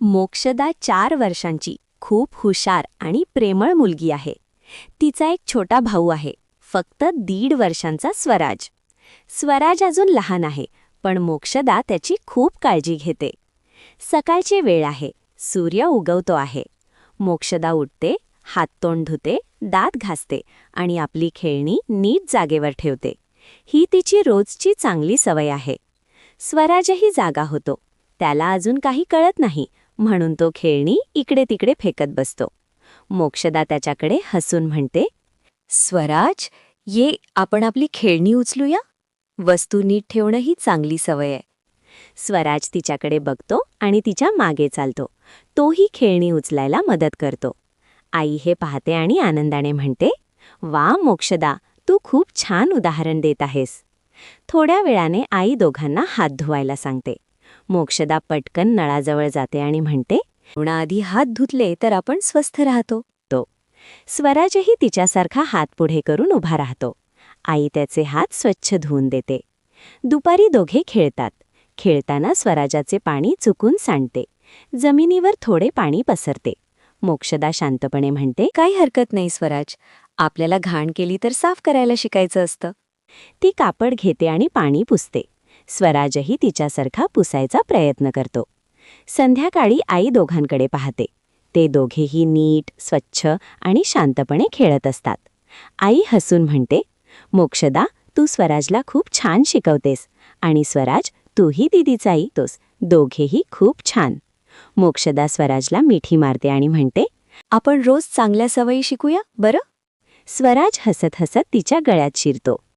मोक्षदा 4 वर्षांची खूप हुशार आणि प्रेमळ मुलगी आहे. तिचा एक छोटा भाऊ आहे, फक्त 1.5 वर्षांचा स्वराज. स्वराज अजून लहान आहे, पण मोक्षदा त्याची खूप काळजी घेते. सकाळची वेळ आहे, सूर्य उगवतो आहे. मोक्षदा उठते, हाततोंड धुते, दात घासते आणि आपली खेळणी नीट जागेवर ठेवते. ही तिची रोजची चांगली सवय आहे. स्वराजही जागा होतो. त्याला अजून काही कळत नाही, म्हणून तो खेळणी इकडे तिकडे फेकत बसतो. मोक्षदा त्याच्याकडे हसून म्हणते, स्वराज, ये आपण आपली खेळणी उचलूया. वस्तू नीट ठेवणं ही चांगली सवय आहे. स्वराज तिच्याकडे बघतो आणि तिच्या मागे चालतो. तोही खेळणी उचलायला मदत करतो. आई हे पाहते आणि आनंदाने म्हणते, वा मोक्षदा, तू खूप छान उदाहरण देत आहेस. थोड्या वेळाने आई दोघांना हात धुवायला सांगते. मोक्षदा पटकन नळाजवळ जाते आणि म्हणते, आधी हात धुतले तर आपण स्वस्थ राहतो. स्वराजही तिच्यासारखा हात पुढे करून उभा राहतो. आई त्याचे हात स्वच्छ धुवून देते. दुपारी दोघे खेळतात. खेळताना स्वराजाचे पाणी चुकून सांडते. जमिनीवर थोडे पाणी पसरते. मोक्षदा शांतपणे म्हणते, काही हरकत नाही स्वराज, आपल्याला घाण केली तर साफ करायला शिकायचं असतं. ती कापड घेते आणि पाणी पुसते. स्वराजही तिच्यासारखा पुसायचा प्रयत्न करतो. संध्याकाळी आई दोघांकडे पाहते. ते दोघेही नीट, स्वच्छ आणि शांतपणे खेळत असतात. आई हसून म्हणते, मोक्षदा, तू स्वराजला खूप छान शिकवतेस आणि स्वराज, तूही दीदीचा ऐकतोस. दोघेही खूप छान. मोक्षदा स्वराजला मिठी मारते आणि म्हणते, आपण रोज चांगल्या सवयी शिकूया बरं. स्वराज हसत हसत तिच्या गळ्यात शिरतो.